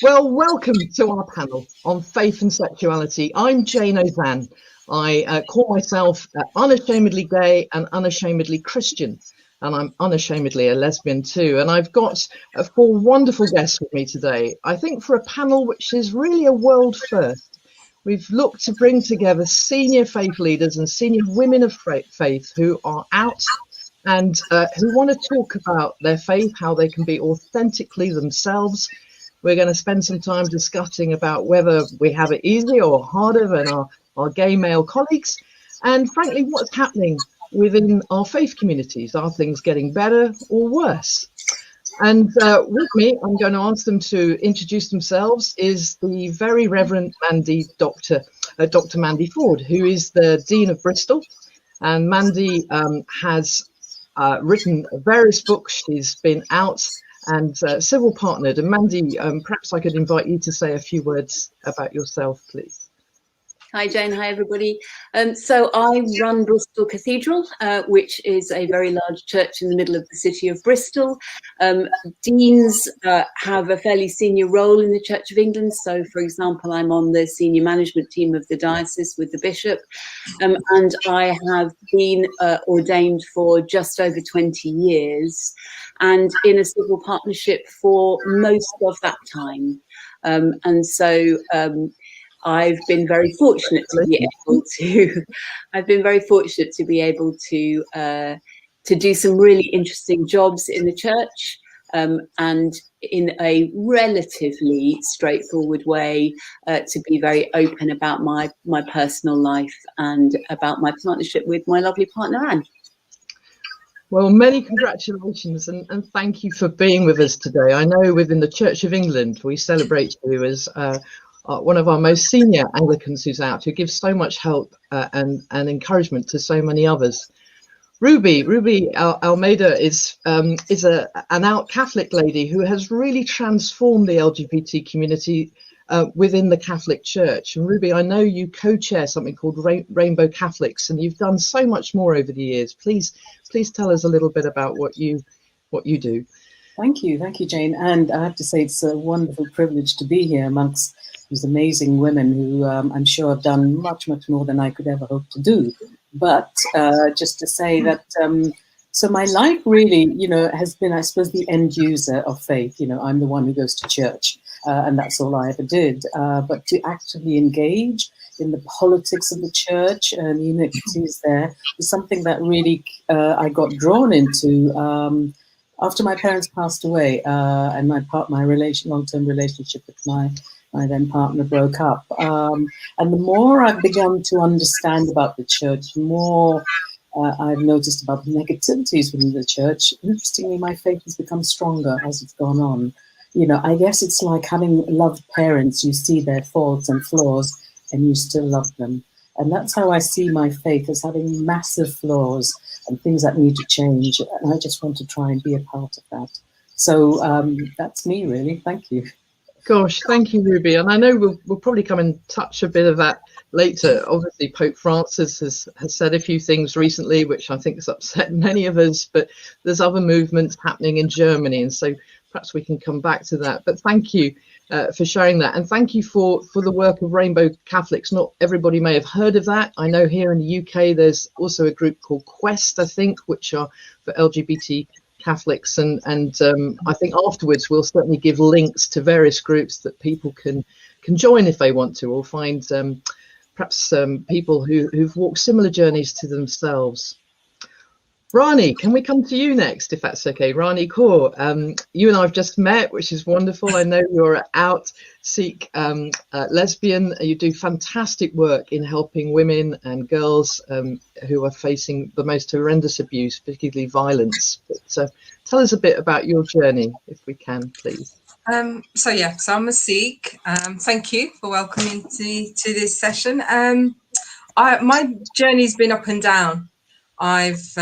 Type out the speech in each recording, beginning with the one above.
Well, welcome to our panel on faith and sexuality. I'm Jayne Ozanne. I call myself unashamedly gay and unashamedly Christian, and I'm unashamedly a lesbian too. And I've got four wonderful guests with me today. I think for a panel which is really a world first. We've looked to bring together senior faith leaders and senior women of faith who are out and who want to talk about their faith, how they can be authentically themselves. We're going to spend some time discussing about whether we have it easier or harder than our gay male colleagues, and frankly, what's happening within our faith communities. Are things getting better or worse? And with me, I'm going to ask them to introduce themselves, is the very Reverend Dr. Mandy Ford, who is the Dean of Bristol. And Mandy has written various books. She's been out and civil partnered. And Mandy, perhaps I could invite you to say a few words about yourself, please. Hi, Jane. Hi, everybody. So I run Bristol Cathedral, which is a very large church in the middle of the city of Bristol. Deans have a fairly senior role in the Church of England. So, for example, I'm on the senior management team of the diocese with the bishop. And I have been ordained for just over 20 years and in a civil partnership for most of that time. I've been very fortunate to be able to do some really interesting jobs in the church, and in a relatively straightforward way to be very open about my personal life and about my partnership with my lovely partner Anne. Well, many congratulations and thank you for being with us today. I know within the Church of England we celebrate you as one of our most senior Anglicans who's out, who gives so much help and encouragement to so many others. Ruby Almeida is an out Catholic lady who has really transformed the LGBT community within the Catholic Church. And Ruby, I know you co-chair something called Rainbow Catholics, and you've done so much more over the years. Please tell us a little bit about what you do. Thank you, Jane. And I have to say it's a wonderful privilege to be here amongst these amazing women who I'm sure have done much more than I could ever hope to do. But just to say that, so my life really, has been, I suppose, the end user of faith. I'm the one who goes to church, and that's all I ever did. But to actively engage in the politics of the church and the iniquities there is something that really I got drawn into after my parents passed away, and my long-term relationship with my then partner broke up. And the more I've begun to understand about the church, the more I've noticed about the negativities within the church. Interestingly, my faith has become stronger as it's gone on. I guess it's like having loved parents. You see their faults and flaws and you still love them. And that's how I see my faith, as having massive flaws and things that need to change. And I just want to try and be a part of that. So that's me, really. Thank you. Gosh, thank you, Ruby. And I know we'll probably come and touch a bit of that later. Obviously, Pope Francis has said a few things recently, which I think has upset many of us, but there's other movements happening in Germany. And so perhaps we can come back to that. But thank you for sharing that. And thank you for the work of Rainbow Catholics. Not everybody may have heard of that. I know here in the UK, there's also a group called Quest, I think, which are for LGBT Catholics, and I think afterwards we'll certainly give links to various groups that people can join if they want to, or find perhaps people who've walked similar journeys to themselves. Rani, can we come to you next, if that's okay? Rani Kaur, you and I have just met, which is wonderful. I know you're an out Sikh lesbian. You do fantastic work in helping women and girls who are facing the most horrendous abuse, particularly violence. But tell us a bit about your journey, if we can, please. So I'm a Sikh. Thank you for welcoming me to this session. My journey's been up and down. I've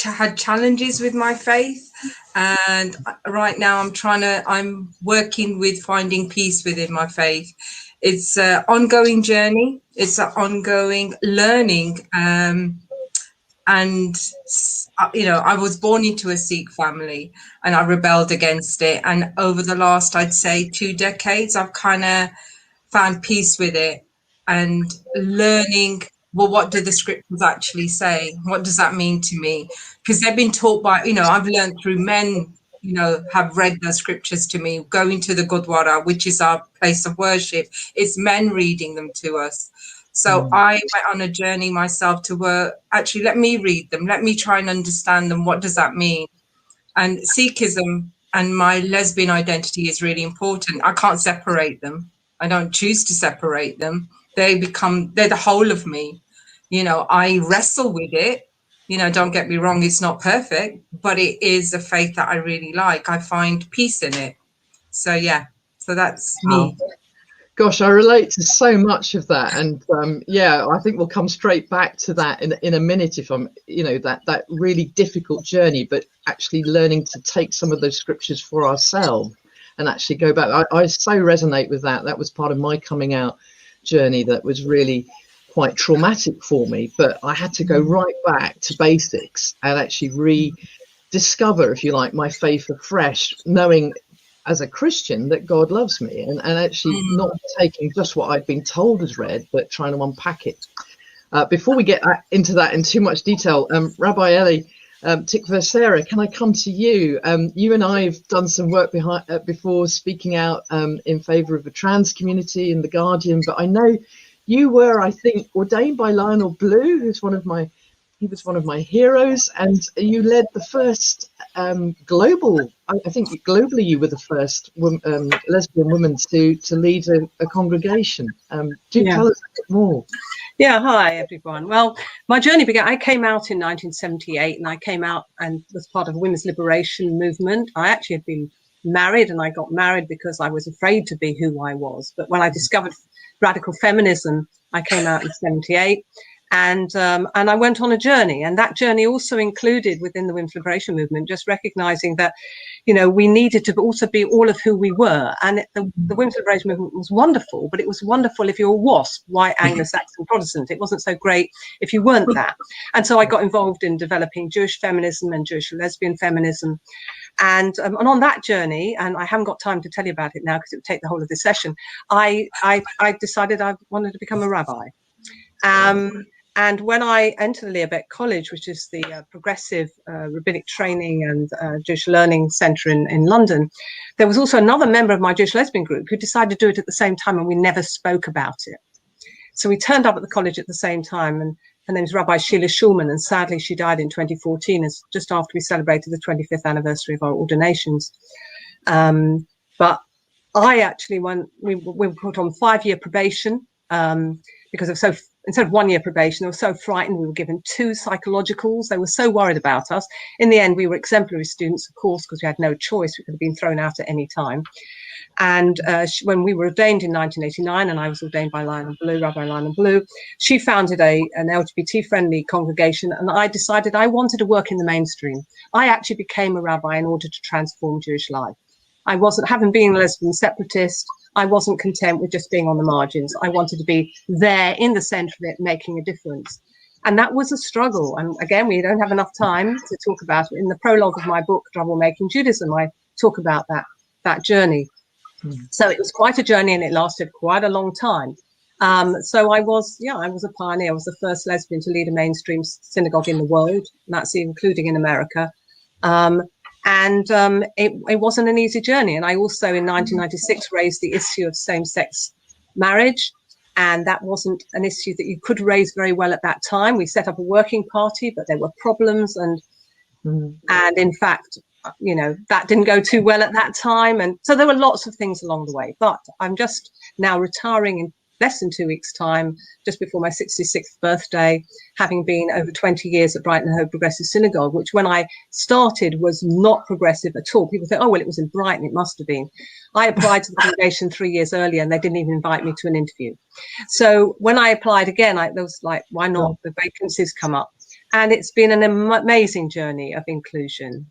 had challenges with my faith, and right now I'm working with finding peace within my faith. It's an ongoing journey. It's an ongoing learning, and And you know, I was born into a Sikh family, and I rebelled against it. And over the last, I'd say, 2 decades, I've kind of found peace with it and learning, well, what do the scriptures actually say? What does that mean to me? Because they've been taught by, you know, I've learned through men, you know, have read the scriptures to me, going to the Gurdwara, which is our place of worship. It's men reading them to us. So I went on a journey myself to actually, let me read them. Let me try and understand them. What does that mean? And Sikhism and my lesbian identity is really important. I can't separate them. I don't choose to separate them. They're the whole of me. You know, I wrestle with it. You know, don't get me wrong, it's not perfect, but it is a faith that I really like. I find peace in it. So yeah, so that's me. Gosh, I relate to so much of that, and yeah, I think we'll come straight back to that in a minute. If I'm, you know, that really difficult journey, but actually learning to take some of those scriptures for ourselves and actually go back. I so resonate with that. That was part of my coming out journey that was really quite traumatic for me, but I had to go right back to basics and actually rediscover, if you like, my faith afresh, knowing as a Christian that God loves me, and actually not taking just what I'd been told as read, but trying to unpack it. Before we get into that in too much detail, Rabbi Eli Tikva, can I come to you? You and I have done some work before speaking out in favour of the trans community in The Guardian, but I know you were, I think, ordained by Lionel Blue, who's he was one of my heroes, and you led the first global, I think globally you were the first lesbian woman to lead a congregation. Do tell us a bit more. Yeah, hi everyone. Well, my journey began, I came out in 1978, and I came out and was part of a women's liberation movement. I actually had been married, and I got married because I was afraid to be who I was. But when I discovered radical feminism, I came out in 78. And I went on a journey, and that journey also included within the women's liberation movement just recognizing that, you know, we needed to also be all of who we were. And the women's liberation movement was wonderful, but it was wonderful if you're a WASP, white Anglo-Saxon Protestant. It wasn't so great if you weren't that. And so I got involved in developing Jewish feminism and Jewish lesbian feminism. And on that journey, and I haven't got time to tell you about it now because it would take the whole of this session, I decided I wanted to become a rabbi. And when I entered the Liabeck College, which is the progressive rabbinic training and Jewish learning centre in London, there was also another member of my Jewish lesbian group who decided to do it at the same time, and we never spoke about it. So we turned up at the college at the same time, and her name is Rabbi Sheila Schulman, and sadly she died in 2014, just after we celebrated the 25th anniversary of our ordinations. But I actually, when we were put on 5-year probation, because instead of 1 year probation, they were so frightened. We were given 2 psychologicals. They were so worried about us. In the end, we were exemplary students, of course, because we had no choice. We could have been thrown out at any time. And when we were ordained in 1989, and I was ordained by Rabbi Lionel Blue, she founded an LGBT-friendly congregation, and I decided I wanted to work in the mainstream. I actually became a rabbi in order to transform Jewish life. I wasn't, having been a lesbian separatist, I wasn't content with just being on the margins. I wanted to be there in the centre of it, making a difference. And that was a struggle. And again, we don't have enough time to talk about it. In the prologue of my book, Troublemaking Judaism, I talk about that journey. So it was quite a journey, and it lasted quite a long time. So I was a pioneer. I was the first lesbian to lead a mainstream synagogue in the world, and that's including in America. It wasn't an easy journey. And I also, in 1996, raised the issue of same-sex marriage. And that wasn't an issue that you could raise very well at that time. We set up a working party, but there were problems. And in fact, you know, that didn't go too well at that time. And so there were lots of things along the way. But I'm just now retiring in less than 2 weeks' time, just before my 66th birthday, having been over 20 years at Brighton and Hove Progressive Synagogue, which when I started was not progressive at all. People think, oh, well, it was in Brighton, it must have been. I applied to the congregation 3 years earlier, and they didn't even invite me to an interview. So when I applied again, there was like, why not? The vacancies come up. And it's been an amazing journey of inclusion.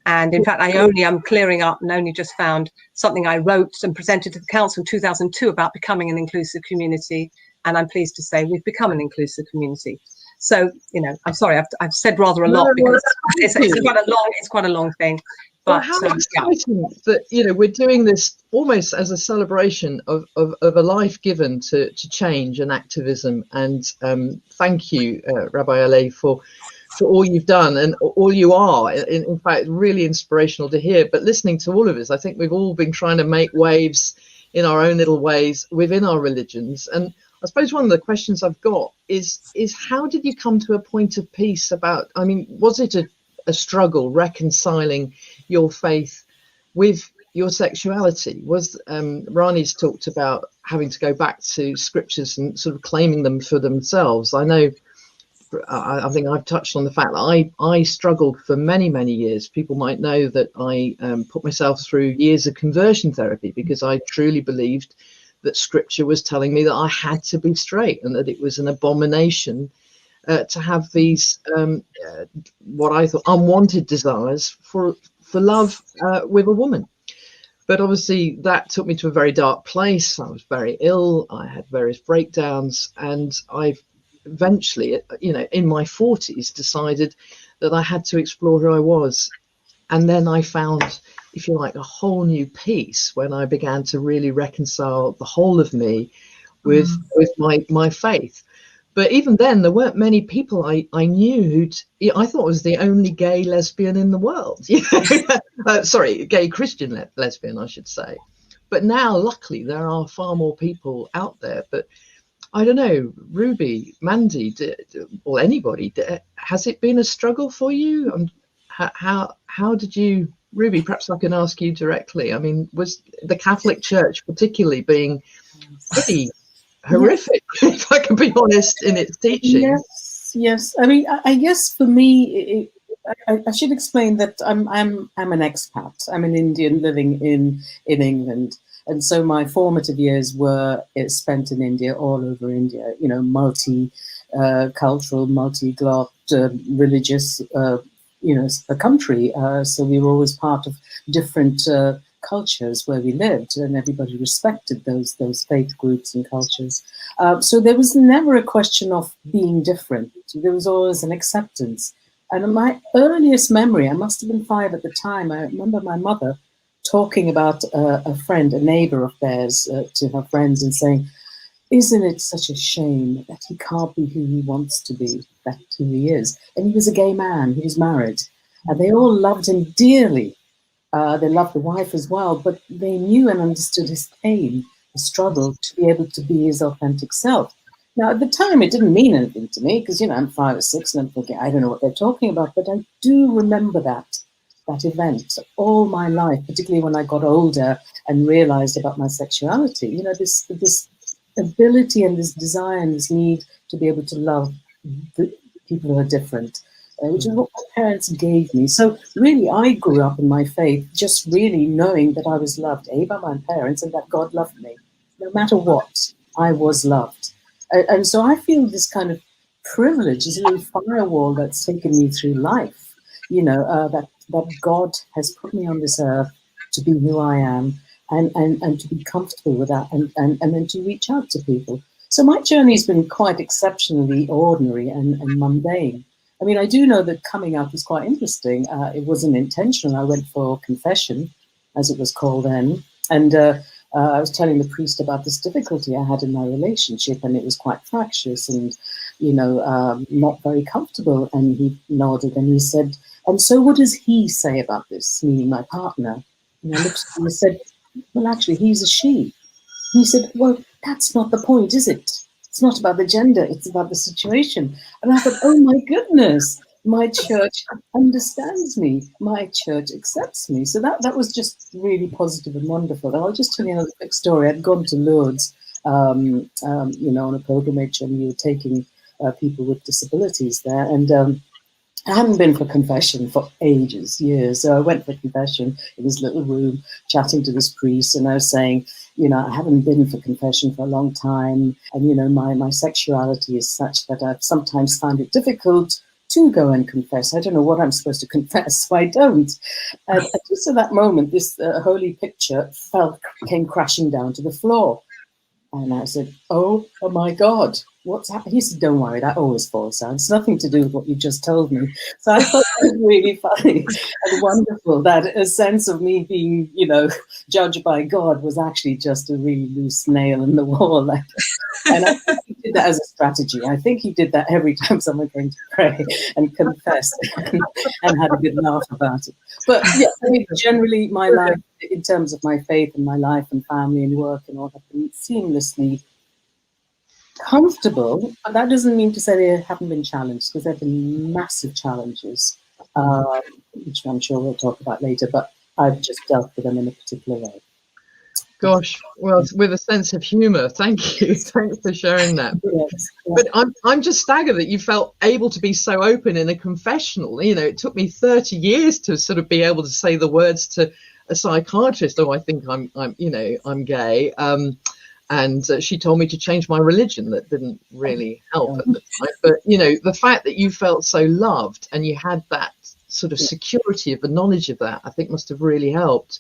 And in fact, I'm clearing up and only just found something I wrote and presented to the council in 2002 about becoming an inclusive community. And I'm pleased to say we've become an inclusive community. So, you know, I'm sorry, I've said rather a lot because it's quite a long thing. But how exciting that, you know, we're doing this almost as a celebration of a life given to change and activism. And thank you, Rabbi Ale, for all you've done and all you are. In fact, really inspirational to hear. But listening to all of us, I think we've all been trying to make waves in our own little ways within our religions. And I suppose one of the questions I've got is how did you come to a point of peace about, I mean, was it a struggle reconciling your faith with your sexuality? Was Rani's talked about having to go back to scriptures and sort of claiming them for themselves. I know, I think I've touched on the fact that I struggled for many years. People might know that I put myself through years of conversion therapy because I truly believed that scripture was telling me that I had to be straight and that it was an abomination to have these what I thought unwanted desires for love with a woman. But obviously that took me to a very dark place. I was very ill. I had various breakdowns, and I've eventually, you know, in my 40s, decided that I had to explore who I was. And then I found, if you like, a whole new peace when I began to really reconcile the whole of me with my faith. But even then, there weren't many people I knew I thought was the only gay lesbian in the world. Sorry, gay Christian lesbian, I should say. But now, luckily, there are far more people out there. But I don't know, Ruby, Mandy, or anybody, has it been a struggle for you? And how did you, Ruby, perhaps I can ask you directly. I mean, was the Catholic Church particularly being pretty horrific, if I can be honest, in its teaching? Yes. I mean, I guess for me, I should explain that I'm an expat. I'm an Indian living in England, and so my formative years were spent in India, all over India. You know, multi-cultural, multi-glot, religious, you know, a country. So we were always part of different cultures where we lived, and everybody respected those faith groups and cultures. So there was never a question of being different. There was always an acceptance. And in my earliest memory, I must have been 5 at the time, I remember my mother talking about a friend, a neighbor of theirs, to her friends and saying, "Isn't it such a shame that he can't be who he wants to be, that's who he is?" And he was a gay man, he was married, and they all loved him dearly. They loved the wife as well, but they knew and understood his pain, his struggle to be able to be his authentic self. Now, at the time, it didn't mean anything to me because, you know, I'm 5 or 6 and I'm thinking, I don't know what they're talking about, but I do remember that event all my life, particularly when I got older and realized about my sexuality. You know, this ability and this desire and this need to be able to love the people who are different. Which is what my parents gave me. So really, I grew up in my faith just really knowing that I was loved, by my parents, and that God loved me. No matter what, I was loved. And so I feel this kind of privilege, this little firewall that's taken me through life, you know, that God has put me on this earth to be who I am and to be comfortable with that and then to reach out to people. So my journey has been quite exceptionally ordinary and mundane. I mean, I do know that coming out was quite interesting. It wasn't intentional. I went for confession, as it was called then. And I was telling the priest about this difficulty I had in my relationship, and it was quite fractious and, you know, not very comfortable. And he nodded and he said, "And so what does he say about this?" Meaning my partner. And I looked at him and said, "Well, actually, he's a she." And he said, "Well, that's not the point, is it? It's not about the gender, it's about the situation." And I thought, oh my goodness, my church understands me. My church accepts me. So that was just really positive and wonderful. And I'll just tell you another quick story. I'd gone to Lourdes, you know, on a pilgrimage, and we were taking people with disabilities there. And I hadn't been for confession for ages, years. So I went for confession in this little room, chatting to this priest, and I was saying, you know, I haven't been for confession for a long time. And, you know, my sexuality is such that I've sometimes found it difficult to go and confess. I don't know what I'm supposed to confess, so I don't. And just at that moment, this holy picture came crashing down to the floor. And I said, oh my God, what's happened? He said, don't worry, that always falls out. It's nothing to do with what you just told me. So I thought that was really funny and wonderful, that a sense of me being, you know, judged by God was actually just a really loose nail in the wall. Like, and I think he did that as a strategy. I think he did that every time someone came to pray and confessed and had a good laugh about it. But yeah, I mean, generally my life, in terms of my faith and my life and family and work and all, have been seamlessly comfortable, but that doesn't mean to say they haven't been challenged, because there have been massive challenges, which I'm sure we'll talk about later, but I've just dealt with them in a particular way. Gosh, well, with a sense of humour. Thank you. Thanks for sharing that. Yes, yeah. But I'm just staggered that you felt able to be so open in a confessional. You know, it took me 30 years to sort of be able to say the words to a psychiatrist, oh, I think I'm gay. And she told me to change my religion. That didn't really help at the time. But, you know, the fact that you felt so loved and you had that sort of security of the knowledge of that, I think must have really helped.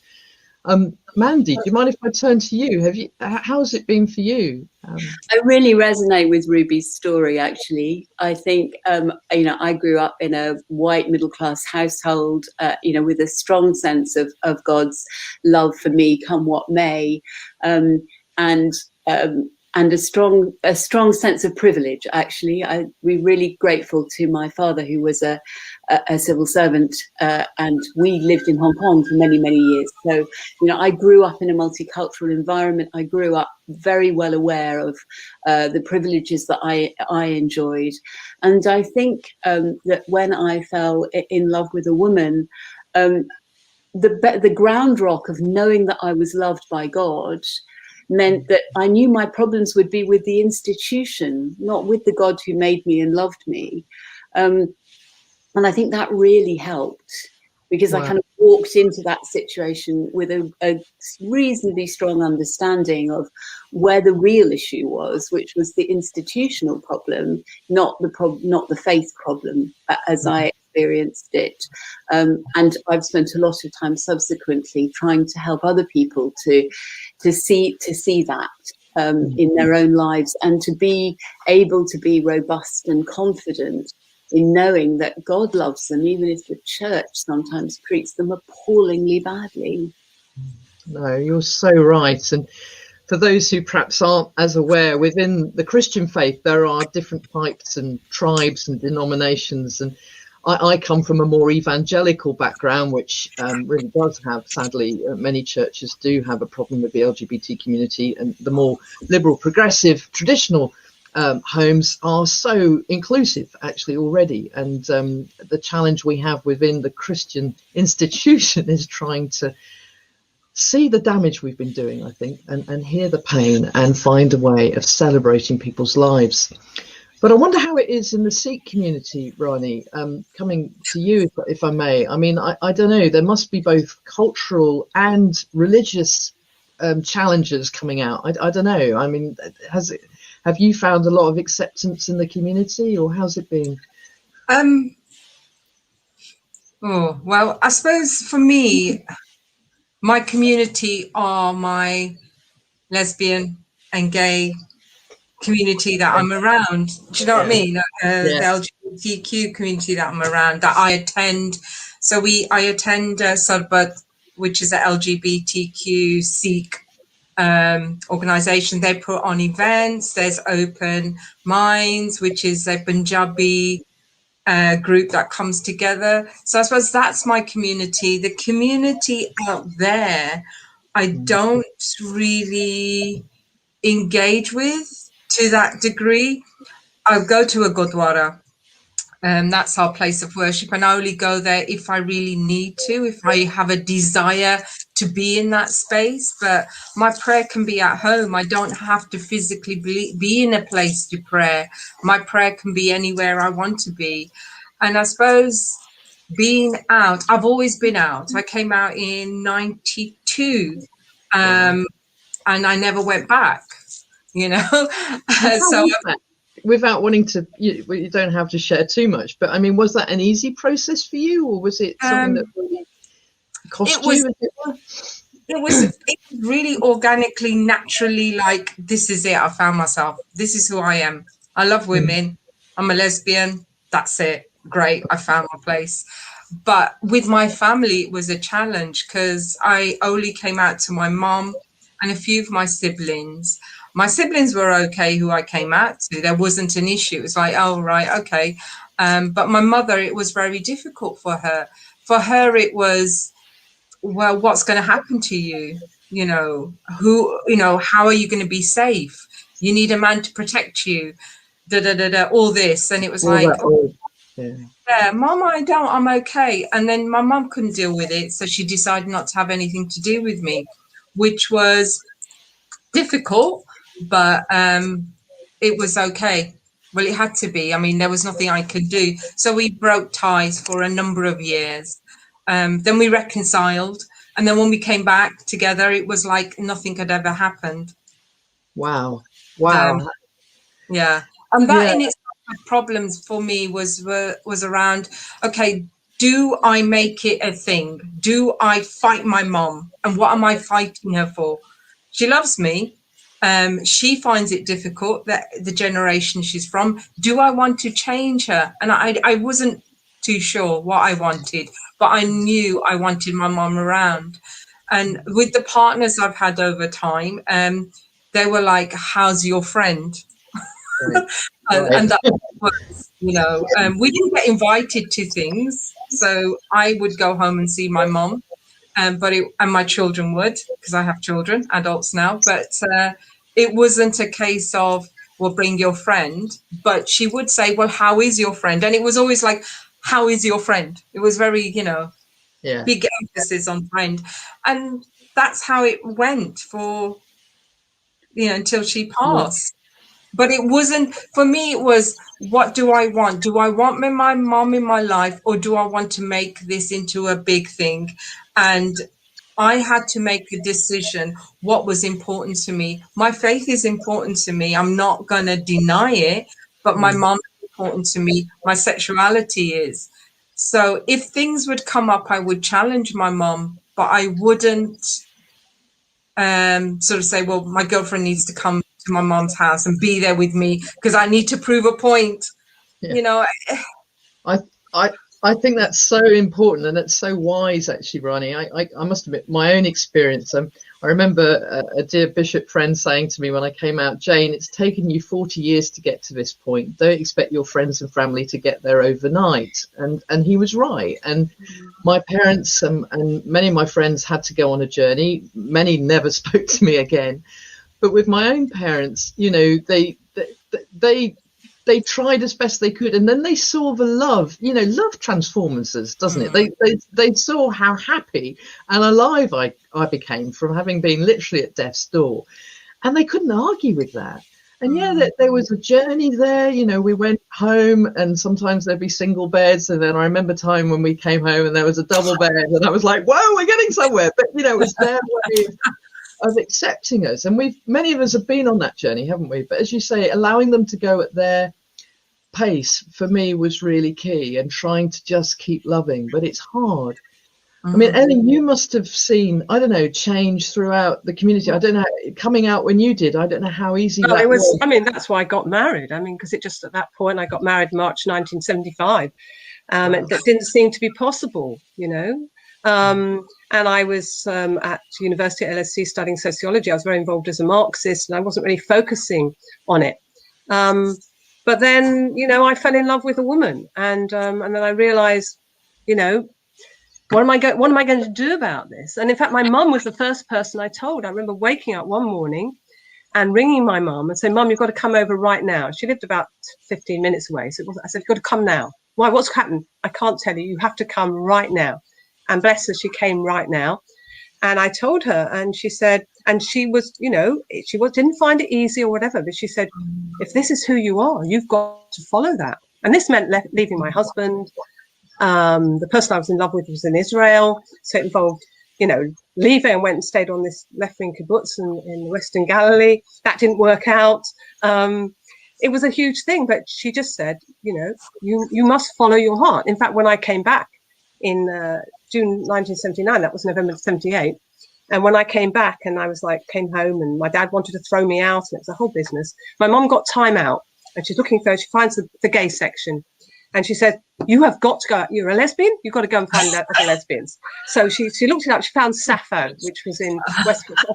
Mandy, do you mind if I turn to you? How's it been for you? I really resonate with Ruby's story, actually. I think, you know, I grew up in a white middle-class household, you know, with a strong sense of God's love for me, come what may, and a strong sense of privilege. Actually, we're really grateful to my father, who was a civil servant, and we lived in Hong Kong for many, many years. So, you know, I grew up in a multicultural environment. I grew up very well aware of the privileges that I enjoyed, and I think that when I fell in love with a woman, the ground rock of knowing that I was loved by God meant that I knew my problems would be with the institution, not with the God who made me and loved me. And I think that really helped, because I kind of walked into that situation with a reasonably strong understanding of where the real issue was, which was the institutional problem, not the faith problem, as I experienced it. And I've spent a lot of time subsequently trying to help other people to see that in their own lives, and to be able to be robust and confident in knowing that God loves them, even if the church sometimes treats them appallingly badly. No, you're so right. And for those who perhaps aren't as aware, within the Christian faith, there are different types and tribes and denominations. And I come from a more evangelical background, which really does have, sadly, many churches do have a problem with the LGBT community, and the more liberal, progressive, traditional homes are so inclusive, actually, already. And the challenge we have within the Christian institution is trying to see the damage we've been doing, I think, and hear the pain and find a way of celebrating people's lives. But I wonder how it is in the Sikh community, Rani, coming to you, if I may. I mean, I don't know, there must be both cultural and religious challenges coming out. I don't know. I mean, have you found a lot of acceptance in the community, or how's it been? Oh, well, I suppose for me, my community are my lesbian and gay community that I'm around. Do you know what I mean? The LGBTQ community that I'm around, that I attend. So I attend Sarbat, which is a LGBTQ Sikh organization. They put on events. There's Open Minds, which is a Punjabi group that comes together. So I suppose that's my community. The community out there, I don't really engage with to that degree. I'll go to a Gurdwara, that's our place of worship, and I only go there if I really need to, if I have a desire to be in that space. But my prayer can be at home. I don't have to physically be in a place to pray. My prayer can be anywhere I want to be. And I suppose being out, I've always been out. I came out in 92, and I never went back, you know. So without wanting to, you don't have to share too much, but I mean, was that an easy process for you, or was it something that really cost you? It was really organically, naturally, like, this is it. I found myself. This is who I am. I love women. I'm a lesbian. That's it. Great. I found my place. But with my family, it was a challenge because I only came out to my mom and a few of my siblings. My siblings were okay, who I came out to. There wasn't an issue. It was like, oh, right, okay. But my mother, it was very difficult for her. For her, it was, well, what's going to happen to you? You know, how are you going to be safe? You need a man to protect you, all this. And it was All like, that old, yeah. yeah, Mum, I'm okay. And then my mum couldn't deal with it. So she decided not to have anything to do with me, which was difficult, but it was okay. Well, it had to be. I mean, there was nothing I could do. So we broke ties for a number of years. Then we reconciled. And then when we came back together, it was like nothing had ever happened. Wow. Wow. Yeah. And that Yeah. in itself had problems for me was around, okay, do I make it a thing? Do I fight my mom? And what am I fighting her for? She loves me. She finds it difficult, that the generation she's from. Do I want to change her? And I wasn't too sure what I wanted, but I knew I wanted my mom around. And with the partners I've had over time, they were like, how's your friend? Right. And that was, we didn't get invited to things. So I would go home and see my mom, and my children would, because I have children, adults now. But it wasn't a case of, well, bring your friend. But she would say, well, how is your friend? And it was always like, how is your friend? It was very, Yeah. big emphasis on friend. And that's how it went for, until she passed. But it wasn't, for me, it was, what do I want? Do I want my mom in my life, or do I want to make this into a big thing? And I had to make a decision what was important to me. My faith is important to me. I'm not going to deny it, but my mom is important to me. My sexuality is. So if things would come up, I would challenge my mom, but I wouldn't sort of say, well, my girlfriend needs to come to my mom's house and be there with me because I need to prove a point. Yeah. I think that's so important, and it's so wise, actually, Ronnie. I must admit, my own experience. I remember a dear bishop friend saying to me when I came out, Jayne, it's taken you 40 years to get to this point. Don't expect your friends and family to get there overnight. And he was right. And my parents and many of my friends had to go on a journey. Many never spoke to me again. But with my own parents, they tried as best they could, and then they saw the love. Love transforms us, doesn't it? They saw how happy and alive I became from having been literally at death's door, and they couldn't argue with that. And there was a journey there. We went home, and sometimes there'd be single beds, and then I remember time when we came home and there was a double bed, and I was like, whoa, we're getting somewhere. But it was their way of accepting us, and many of us have been on that journey, haven't we? But as you say, allowing them to go at their pace for me was really key, and trying to just keep loving. But it's hard. I mean, Ellie, you must have seen, I don't know, change throughout the community. I don't know, coming out when you did, I don't know how easy that was. I mean, that's why I got married. I mean, because it just, at that point, I got married March 1975. That didn't seem to be possible, and I was at university at LSE studying sociology. I was very involved as a Marxist, and I wasn't really focusing on it. But then, I fell in love with a woman, and then I realized, what am I going to do about this? And in fact, my mum was the first person I told. I remember waking up one morning and ringing my mum and saying, Mum, you've got to come over right now. She lived about 15 minutes away. So I said, you've got to come now. Why? What's happened? I can't tell you. You have to come right now. And bless her, she came right now. And I told her, and she said, and she was, didn't find it easy or whatever, but she said, if this is who you are, you've got to follow that. And this meant leaving my husband. The person I was in love with was in Israel. So it involved, leaving, and went and stayed on this left-wing kibbutz in Western Galilee. That didn't work out. It was a huge thing, but she just said, you must follow your heart. In fact, when I came back in June 1979, that was November 78. And when I came back and came home, and my dad wanted to throw me out, and it was a whole business. My mom got time out, and she's looking for, she finds the gay section. And she said, you have got to go, you're a lesbian? You've got to go and find out other lesbians. So she looked it up, she found Sappho, which was in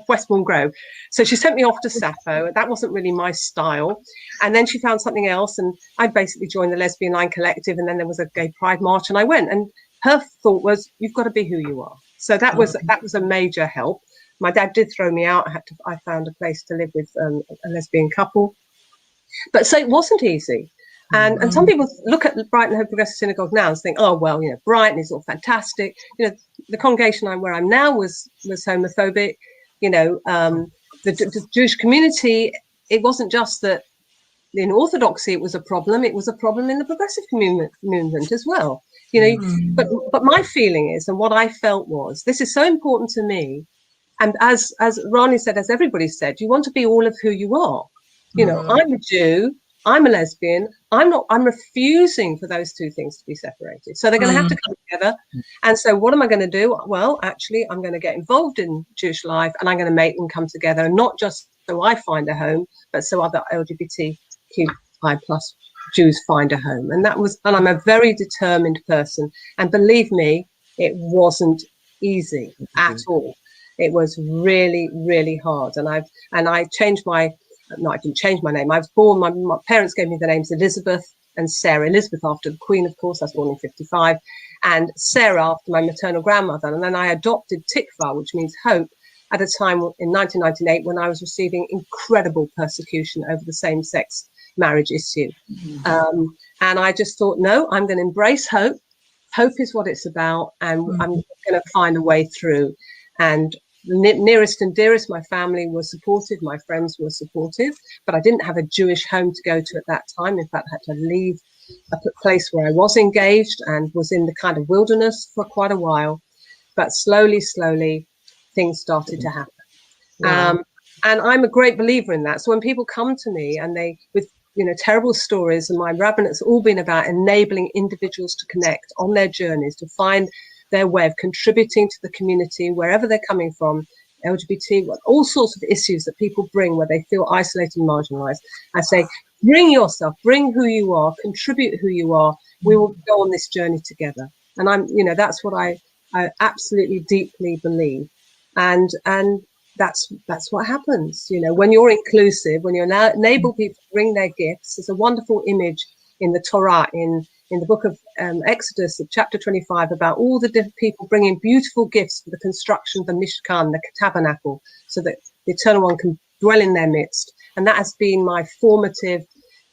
Westbourne Grove. So she sent me off to Sappho. That wasn't really my style. And then she found something else, and I basically joined the Lesbian Line Collective, and then there was a gay pride march, and I went. And her thought was, you've got to be who you are. So that was a major help. My dad did throw me out. I found a place to live with a lesbian couple. But so it wasn't easy. And some people look at Brighton Hove Progressive Synagogue now and think, oh, well, you know, Brighton is all fantastic. You know, the congregation where I'm now was homophobic. You know, the Jewish community, it wasn't just that in Orthodoxy it was a problem. It was a problem in the progressive movement as well. You know, but my feeling is, and what I felt was, this is so important to me. And as Rani said, as everybody said, you want to be all of who you are. You know, I'm a Jew. I'm a lesbian. I'm refusing for those two things to be separated. So they're going to have to come together. And so what am I going to do? Well, actually, I'm going to get involved in Jewish life, and I'm going to make them come together, and not just so I find a home, but so other LGBTQI plus Jews find a home. And I'm a very determined person. And believe me, it wasn't easy at all. It was really, really hard. And I changed I didn't change my name. I was born, my parents gave me the names Elizabeth and Sarah. Elizabeth after the Queen, of course. I was born in 55. And Sarah after my maternal grandmother. And then I adopted Tikva, which means hope, at a time in 1998 when I was receiving incredible persecution over the same-sex marriage issue. And I just thought, no, I'm going to embrace hope. Hope is what it's about. And I'm going to find a way through. And nearest and dearest, my family was supportive, my friends were supportive, but I didn't have a Jewish home to go to at that time. In fact, I had to leave a place where I was engaged and was in the kind of wilderness for quite a while. But slowly, things started to happen. Wow. And I'm a great believer in that. So when people come to me and they, with terrible stories, and my rabbinate's all been about enabling individuals to connect on their journeys, to find their way of contributing to the community, wherever they're coming from, LGBT, all sorts of issues that people bring where they feel isolated and marginalized. I say, bring yourself, bring who you are, contribute who you are. We will go on this journey together. And that's what I absolutely deeply believe. And that's what happens. When you're inclusive, when you enable people to bring their gifts. There's a wonderful image in the Torah, in the book of Exodus, chapter 25, about all the different people bringing beautiful gifts for the construction of the Mishkan, the tabernacle, so that the Eternal One can dwell in their midst. And that has been my formative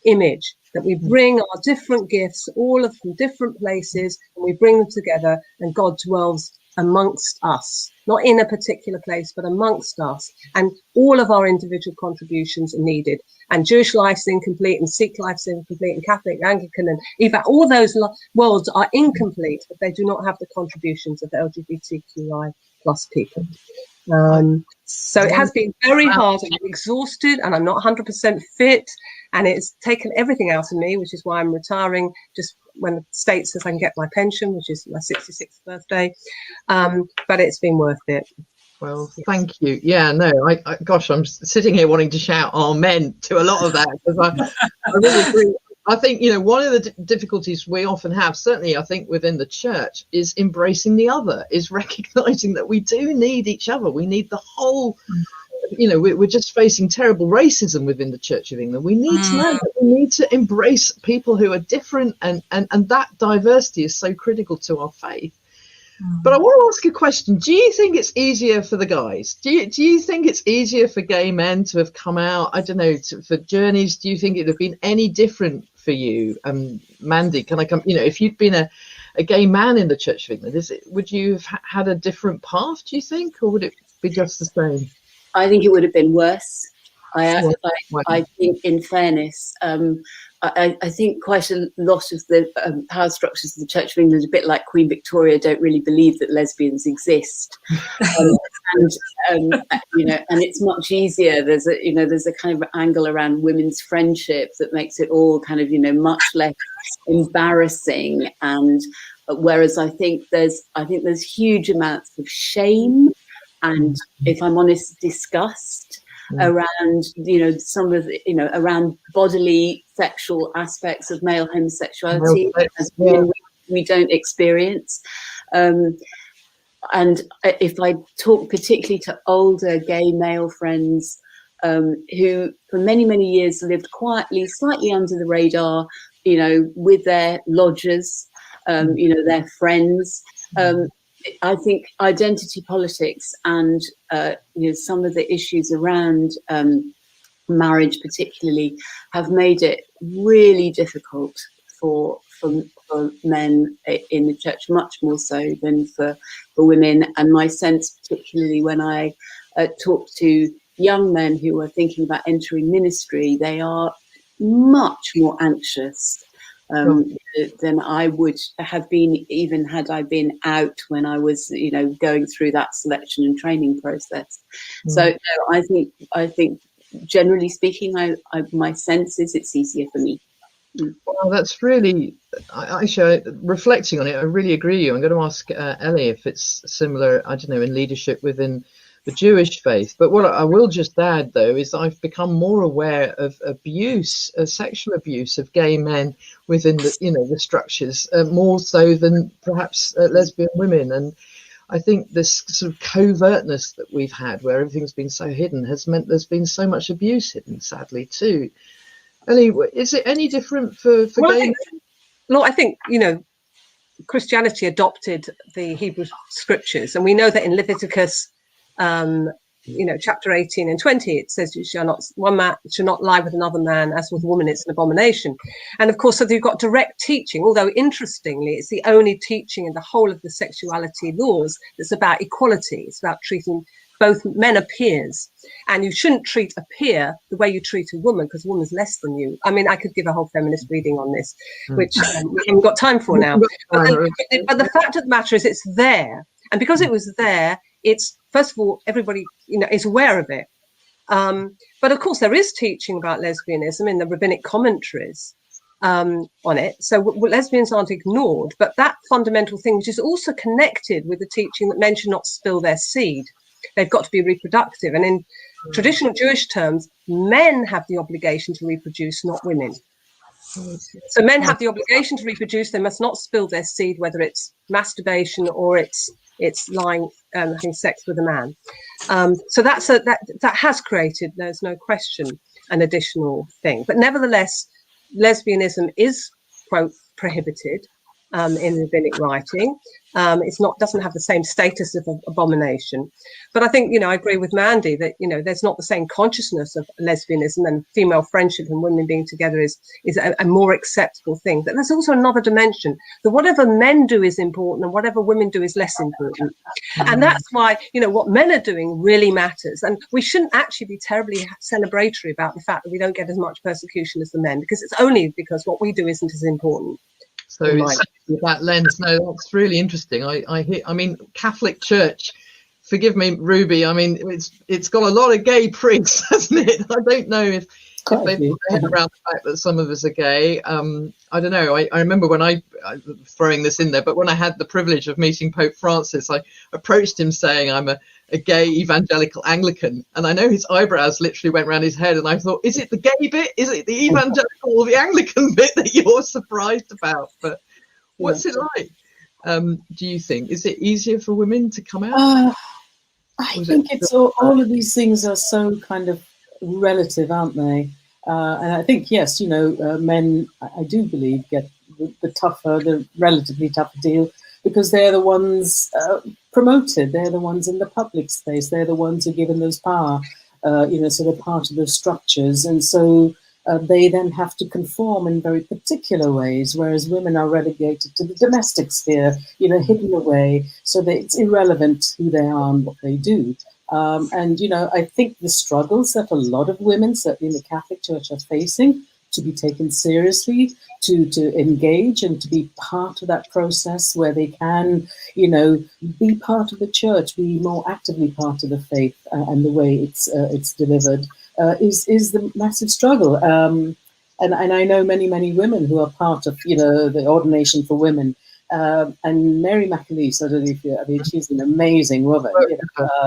image, that we bring our different gifts, all of from different places, and we bring them together, and God dwells amongst us, not in a particular place, but amongst us. And all of our individual contributions are needed. And Jewish life's incomplete, and Sikh life's incomplete, and Catholic, Anglican, and even all those worlds are incomplete if they do not have the contributions of the LGBTQI plus people. So it has been very hard, and I'm exhausted, and I'm not 100% fit, and it's taken everything out of me, which is why I'm retiring just when the state says I can get my pension, which is my 66th birthday. But it's been worth it. Well, thank you. Yeah, no, gosh, I'm sitting here wanting to shout amen to a lot of that, because I really agree. I think, one of the difficulties we often have, certainly I think within the church, is embracing the other, is recognizing that we do need each other. We need the whole, we're just facing terrible racism within the Church of England. We need to know that we need to embrace people who are different, and that diversity is so critical to our faith. But I want to ask a question. Do you think it's easier for the guys? Do you think it's easier for gay men to have come out? I don't know, for journeys, do you think it would have been any different for you? Mandy, can I come? If you'd been a gay man in the Church of England, would you have had a different path, do you think? Or would it be just the same? I think it would have been worse. I think, in fairness, I think quite a lot of the power structures of the Church of England, a bit like Queen Victoria, don't really believe that lesbians exist, and it's much easier. There's a kind of angle around women's friendship that makes it all kind of much less embarrassing. And whereas I think there's huge amounts of shame and, if I'm honest, disgust around, some of the, around bodily sexual aspects of male homosexuality as women we don't experience. And if I talk particularly to older gay male friends who for many, many years lived quietly, slightly under the radar, with their lodgers, their friends, I think identity politics and, some of the issues around marriage particularly have made it really difficult for men in the church, much more so than for women. And my sense, particularly when I talk to young men who are thinking about entering ministry, they are much more anxious than I would have been, even had I been out when I was, going through that selection and training process. So no, I think generally speaking, my sense is it's easier for me. Well, that's really, actually, reflecting on it, I really agree. I'm going to ask Ellie if it's similar, I don't know, in leadership within the Jewish faith. But what I will just add, though, is I've become more aware of abuse, sexual abuse of gay men within the structures, more so than perhaps lesbian women. And I think this sort of covertness that we've had, where everything's been so hidden, has meant there's been so much abuse hidden, sadly, too. Ellie, is it any different for gay men? I think, Christianity adopted the Hebrew scriptures, and we know that in Leviticus, chapter 18 and 20, it says one man shall not lie with another man, as with a woman it's an abomination. And of course, so you've got direct teaching, although interestingly, it's the only teaching in the whole of the sexuality laws that's about equality. It's about treating both men are peers, and you shouldn't treat a peer the way you treat a woman, because a woman's less than you. I mean, I could give a whole feminist reading on this, which we haven't got time for now. But the fact of the matter is, it's there, and because it was there, it's, first of all, everybody is aware of it. But of course, there is teaching about lesbianism in the rabbinic commentaries on it. So lesbians aren't ignored, but that fundamental thing, which is also connected with the teaching that men should not spill their seed. They've got to be reproductive. And in traditional Jewish terms, men have the obligation to reproduce, not women. So men have the obligation to reproduce. They must not spill their seed, whether it's masturbation or it's lying, having sex with a man. So that has created, there's no question, an additional thing. But nevertheless, lesbianism is, quote, prohibited in rabbinic writing. Doesn't have the same status of abomination. But I think, I agree with Mandy that, there's not the same consciousness of lesbianism, and female friendship and women being together is a more acceptable thing. But there's also another dimension, that whatever men do is important and whatever women do is less important. And that's why, what men are doing really matters. And we shouldn't actually be terribly celebratory about the fact that we don't get as much persecution as the men, because it's only because what we do isn't as important. So it's with that lens, no, that's really interesting. I mean, Catholic Church, forgive me, Ruby, I mean, it's got a lot of gay priests, hasn't it? I don't know if they put their head around the fact that some of us are gay. I don't know. I remember when I'm throwing this in there, but when I had the privilege of meeting Pope Francis, I approached him saying I'm a gay evangelical Anglican, and I know his eyebrows literally went around his head, and I thought, is it the gay bit? Is it the evangelical or the Anglican bit that you're surprised about? But what's it like? Do you think, is it easier for women to come out? I think it's all of these things are so kind of relative, aren't they? And I think, yes, men, I do believe, get the relatively tougher deal, because they're the ones promoted, they're the ones in the public space, they're the ones who are given those power, sort of part of those structures. And so they then have to conform in very particular ways, whereas women are relegated to the domestic sphere, hidden away, so that it's irrelevant who they are and what they do. And I think the struggles that a lot of women, certainly in the Catholic Church, are facing, to be taken seriously, to engage and to be part of that process where they can, be part of the church, be more actively part of the faith and the way it's delivered, is the massive struggle. And I know many, many women who are part of, the ordination for women. And Mary McAleese, I don't know if she's an amazing woman,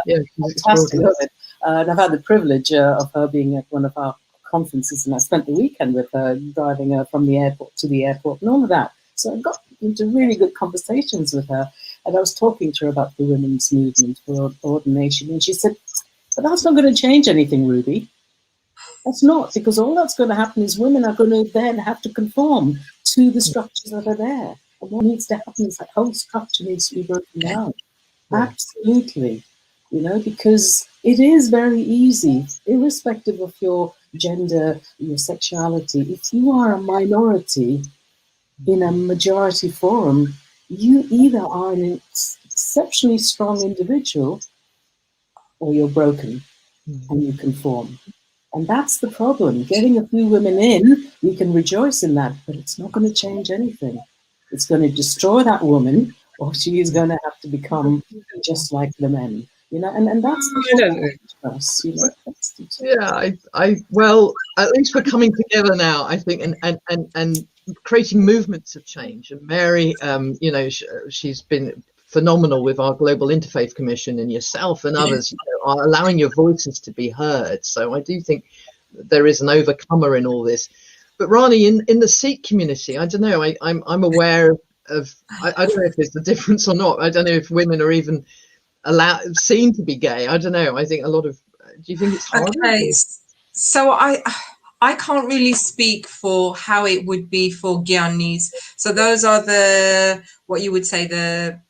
fantastic woman. And I've had the privilege of her being at one of our conferences, and I spent the weekend with her, driving her from the airport to the airport and all of that. So I got into really good conversations with her, and I was talking to her about the women's movement for ordination, and she said, but that's not going to change anything, Ruby. That's not, because all that's going to happen is women are going to then have to conform to the structures that are there. And what needs to happen is that whole structure needs to be broken down. Yeah. Absolutely. You know, because it is very easy, irrespective of your gender, your sexuality, if you are a minority in a majority forum, you either are an exceptionally strong individual or you're broken and you conform. And that's the problem. Getting a few women in, we can rejoice in that, but it's not going to change anything. It's going to destroy that woman, or she is going to have to become just like the men. You know, and that's the us, you know. Yeah, well, at least we're coming together now, I think, and creating movements of change. And Mary, you know, she's been phenomenal with our Global Interfaith Commission, and yourself and others, you know, are allowing your voices to be heard. So I do think there is an overcomer in all this. But Rani, in the Sikh community, I don't know, I'm aware of, I don't know if there's a difference or not. I don't know if women are even seen to be gay. I don't know. I think a lot of, do you think it's harder? Okay, so I can't really speak for how it would be for Gyanis. So those are what you would say, the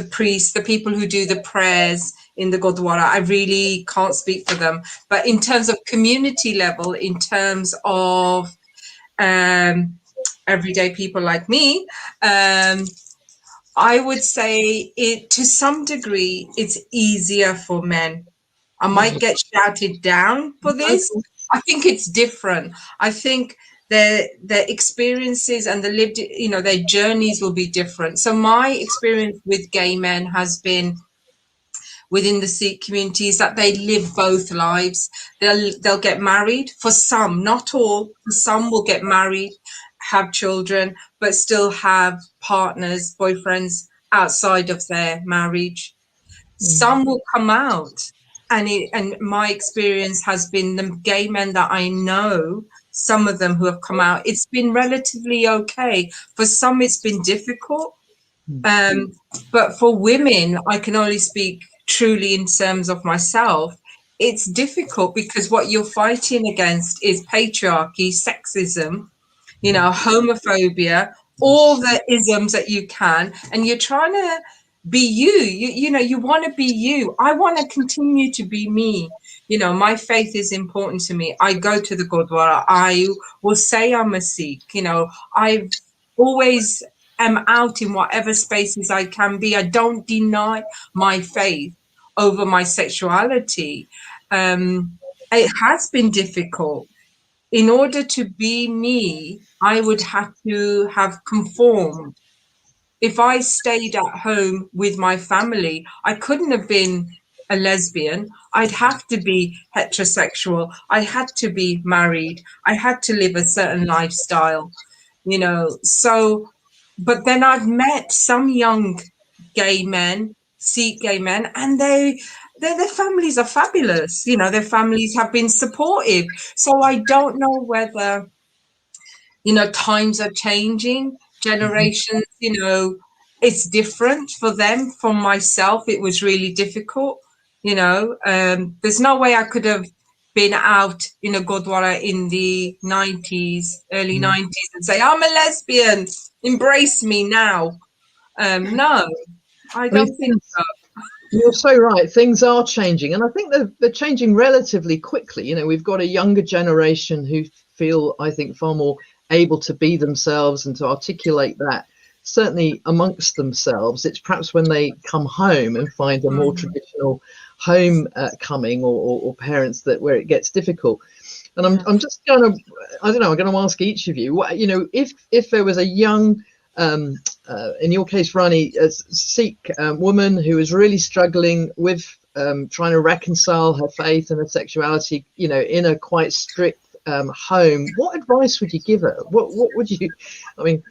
priests, the people who do the prayers in the Gurdwara. I really can't speak for them. But in terms of community level, in terms of everyday people like me, I would say to some degree, it's easier for men. I might get shouted down for this. I think it's different. I think their experiences and the lived, you know, their journeys will be different. So my experience with gay men has been within the Sikh communities that they live both lives. They'll get married. For some, not all, for some will get married, have children, but still have partners, boyfriends outside of their marriage. Some will come out. And my experience has been the gay men that I know, some of them who have come out, it's been relatively okay. For some, it's been difficult. But for women, I can only speak truly in terms of myself. It's difficult because what you're fighting against is patriarchy, sexism, you know, homophobia, all the isms that you can, and you're trying to be you know, you want to be you. I want to continue to be me. You know, my faith is important to me. I go to the Gurdwara. I will say I'm a Sikh. You know, I've always am out in whatever spaces I can be. I don't deny my faith over my sexuality. It has been difficult. In order to be me, I would have to have conformed. If I stayed at home with my family, I couldn't have been a lesbian. I'd have to be heterosexual. I had to be married. I had to live a certain lifestyle, you know. So, but then I've met some young gay men, Sikh gay men, and their families are fabulous. You know, their families have been supportive. So I don't know whether, you know, times are changing, generations, you know, it's different for them. For myself, it was really difficult, you know. There's no way I could have been out in a Gurdwara in the 90s, early 90s and say, I'm a lesbian, embrace me now. No, I don't think so. You're so right. Things are changing, and I think they're changing relatively quickly. You know, we've got a younger generation who feel, I think, far more able to be themselves and to articulate that, certainly amongst themselves. It's perhaps when they come home and find a more traditional home coming or parents where it gets difficult. And I'm just going to, I don't know, I'm going to ask each of you, you know, if there was a young, in your case, Rani, a Sikh woman who is really struggling with trying to reconcile her faith and her sexuality, you know, in a quite strict home, what advice would you give her? What would you, I mean,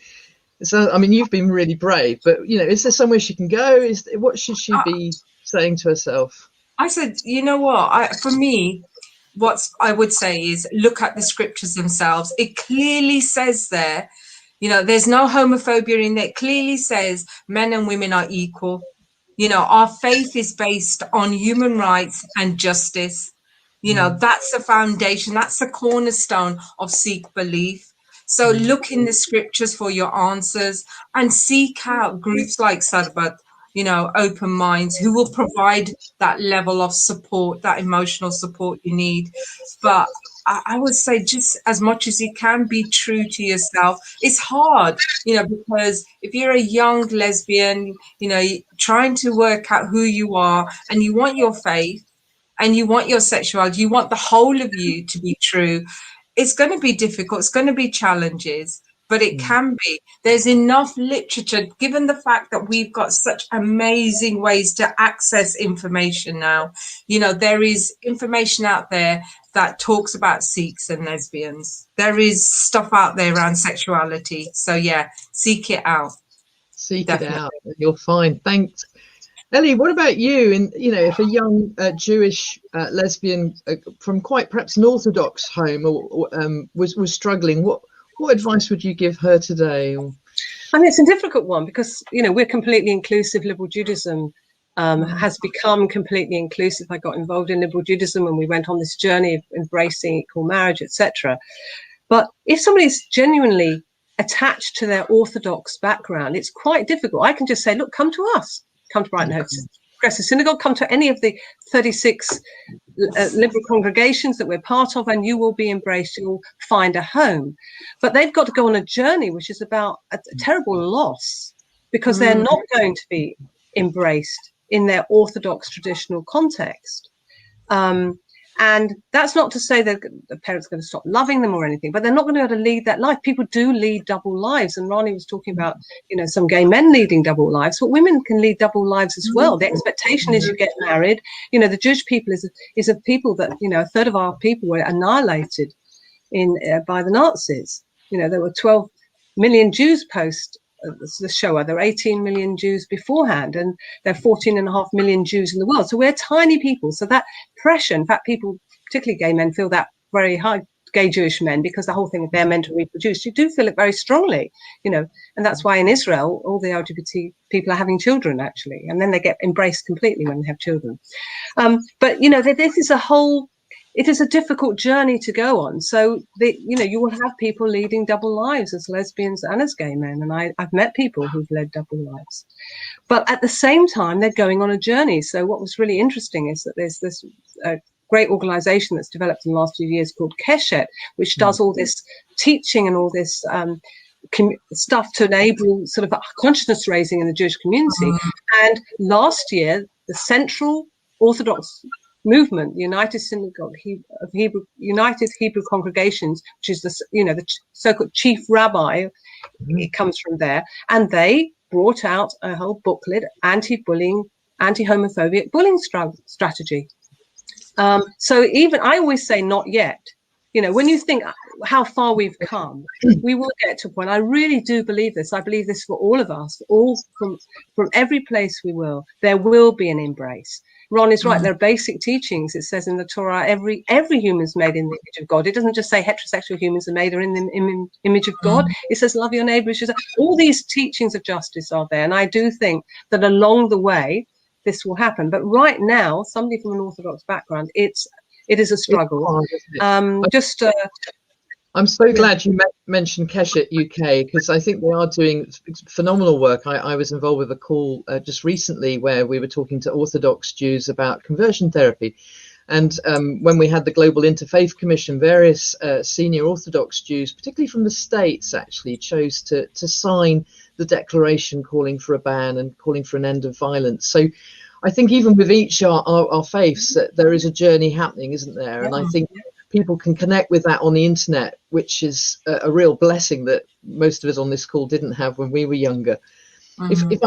so, I mean, you've been really brave, but, you know, is there somewhere she can go? What should she be saying to herself? I said, you know what? For me, what I would say is look at the scriptures themselves. It clearly says there, there's no homophobia in there. It clearly says men and women are equal. Our faith is based on human rights and justice. That's the foundation. That's the cornerstone of Sikh belief. So look in the scriptures for your answers and seek out groups like Sarbat, open minds, who will provide that level of support, that emotional support you need. But I would say, just as much as you can, be true to yourself. It's hard, because if you're a young lesbian, trying to work out who you are, and you want your faith and you want your sexuality, you want the whole of you to be true, it's going to be difficult. It's going to be challenges, but it can be. There's enough literature, given the fact that we've got such amazing ways to access information now. There is information out there that talks about Sikhs and lesbians. There is stuff out there around sexuality. So yeah, seek it out. Seek Definitely. It out. You'll find. Thanks. Ellie, what about you? And if a young Jewish lesbian from quite perhaps an Orthodox home was struggling, what advice would you give her today? I mean, it's a difficult one because we're completely inclusive. Liberal Judaism has become completely inclusive. I got involved in Liberal Judaism and we went on this journey of embracing equal marriage, etc. But if somebody's genuinely attached to their Orthodox background, it's quite difficult. I can just say, look, come to us. Come to Brighton Progressive Synagogue, come to any of the 36 liberal congregations that we're part of, and you will be embraced. You'll find a home. But they've got to go on a journey, which is about a terrible loss, because they're not going to be embraced in their Orthodox traditional context. And that's not to say that the parents are going to stop loving them or anything, but they're not going to be able to lead that life. People do lead double lives. And Rani was talking about, some gay men leading double lives, but women can lead double lives as well. The expectation is you get married. The Jewish people is a people that, a third of our people were annihilated by the Nazis. There were 12 million Jews post the Shoah. There were 18 million Jews beforehand, and there are 14.5 million Jews in the world. So we're tiny people. So that pressure, in fact, people, particularly gay men, feel that very hard, gay Jewish men, because the whole thing of they're meant to reproduce. You do feel it very strongly, and that's why in Israel, all the LGBT people are having children, actually, and then they get embraced completely when they have children. But, this is it is a difficult journey to go on. So, you will have people leading double lives as lesbians and as gay men. And I've met people who've led double lives. But at the same time, they're going on a journey. So what was really interesting is that there's this great organization that's developed in the last few years called Keshet, which does all this teaching and all this stuff to enable sort of consciousness raising in the Jewish community. And last year, the Central Orthodox Movement, the United Synagogue of United Hebrew Congregations, which is the so-called chief rabbi, it comes from there, and they brought out a whole booklet, anti-bullying, anti-homophobic bullying strategy. So even I always say not yet. When you think how far we've come, we will get to a point. I really do believe this. I believe this for all of us, all from every place we will. There will be an embrace. Ron is right. There are basic teachings. It says in the Torah, every human is made in the image of God. It doesn't just say heterosexual humans are made in the image of God. It says love your neighbor. All these teachings of justice are there. And I do think that along the way, this will happen. But right now, somebody from an Orthodox background, it is a struggle. I'm so glad you mentioned Keshet UK, because I think they are doing phenomenal work. I was involved with a call just recently where we were talking to Orthodox Jews about conversion therapy. And when we had the Global Interfaith Commission, various senior Orthodox Jews, particularly from the States, actually chose to sign the declaration calling for a ban and calling for an end of violence. So I think even with each our faiths, there is a journey happening, isn't there? And I think people can connect with that on the internet, which is a real blessing that most of us on this call didn't have when we were younger. If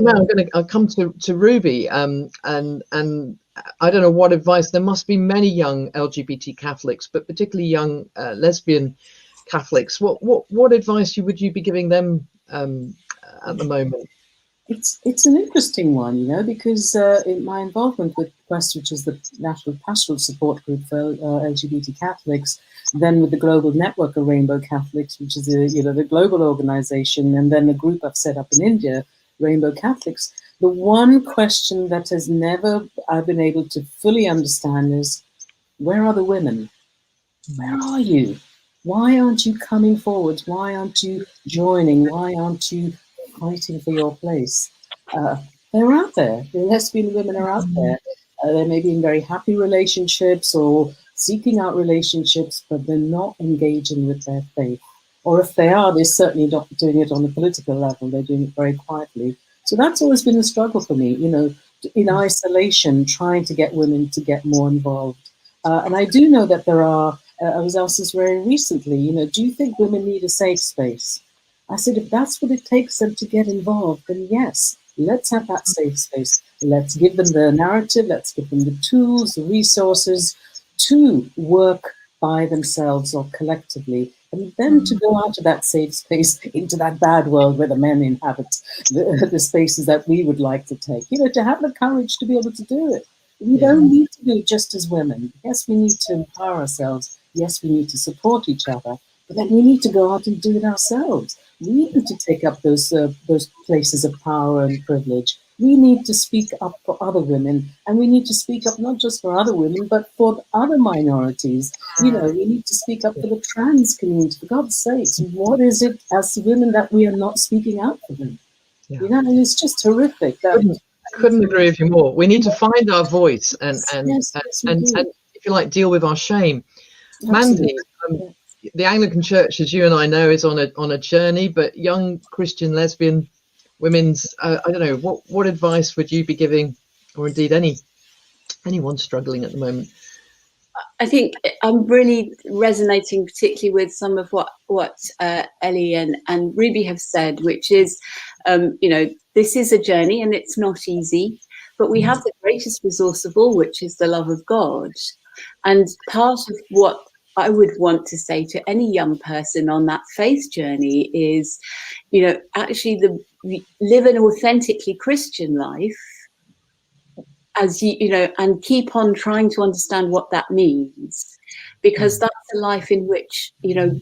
I'll come to Ruby, and I don't know what advice. There must be many young LGBT Catholics, but particularly young lesbian Catholics. What advice would you be giving them at the moment? It's an interesting one, you know, because in my involvement with Quest, which is the National Pastoral Support Group for LGBT Catholics, then with the Global Network of Rainbow Catholics, which is the global organization, and then the group I've set up in India, Rainbow Catholics. The one question that has never I've been able to fully understand is, where are the women? Where are you? Why aren't you coming forward? Why aren't you joining? Why aren't you fighting for your place? They're out there. The lesbian women are out there. They may be in very happy relationships or seeking out relationships, but they're not engaging with their faith. Or if they are, they're certainly not doing it on a political level. They're doing it very quietly. So that's always been a struggle for me, you know, in isolation, trying to get women to get more involved. And I do know that there are, I was asked this very recently, you know, do you think women need a safe space? I said, if that's what it takes them to get involved, then yes, let's have that safe space. Let's give them the narrative, let's give them the tools, the resources to work by themselves or collectively, and then to go out of that safe space into that bad world where the men inhabit the spaces that we would like to take. You know, to have the courage to be able to do it. We don't need to do it just as women. Yes, we need to empower ourselves. Yes, we need to support each other. But then we need to go out and do it ourselves. We need to take up those places of power and privilege. We need to speak up for other women, and we need to speak up not just for other women, but for other minorities. You know, we need to speak up for the trans community. For God's sakes, what is it as women that we are not speaking out for them? Yeah. You know, and it's just horrific. Couldn't agree with you more. We need to find our voice and if you like, deal with our shame. Mandy, the Anglican Church, as you and I know, is on a journey, but young Christian lesbian women's, I don't know, what advice would you be giving, or indeed anyone struggling at the moment? I think I'm really resonating particularly with some of what Ellie and Ruby have said, which is, you know, this is a journey and it's not easy, but we have the greatest resource of all, which is the love of God. And part of what I would want to say to any young person on that faith journey is, you know, actually live an authentically Christian life, as you know, and keep on trying to understand what that means, because that's a life in which, you know,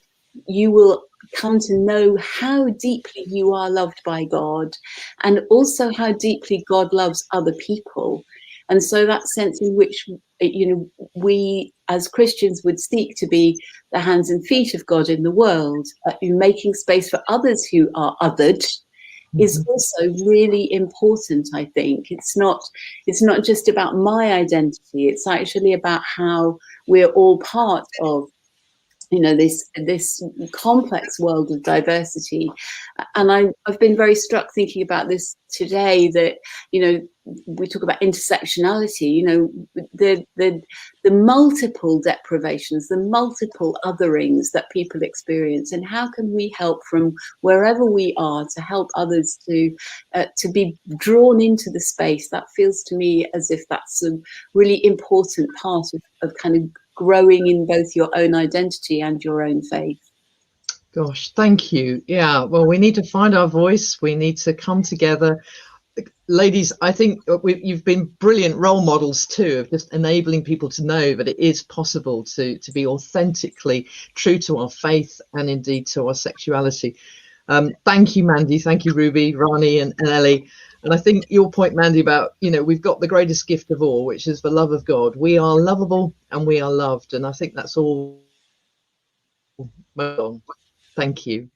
you will come to know how deeply you are loved by God, and also how deeply God loves other people. And so that sense in which, you know, we as Christians would seek to be the hands and feet of God in the world, making space for others who are othered, is also really important. I think it's not just about my identity. It's actually about how we're all part of, you know, this complex world of diversity. And I've been very struck thinking about this today, that, you know, we talk about intersectionality, you know, the multiple deprivations, the multiple otherings that people experience, and how can we help from wherever we are to help others to be drawn into the space. That feels to me as if that's a really important part of kind of growing in both your own identity and your own faith. Gosh, thank you. Yeah, well, we need to find our voice. We need to come together. Ladies, I think you've been brilliant role models too, of just enabling people to know that it is possible to be authentically true to our faith and indeed to our sexuality. Thank you, Mandy. Thank you, Ruby, Rani, and Ellie. And I think your point, Mandy, about, you know, we've got the greatest gift of all, which is the love of God. We are lovable and we are loved. And I think that's all. Thank you.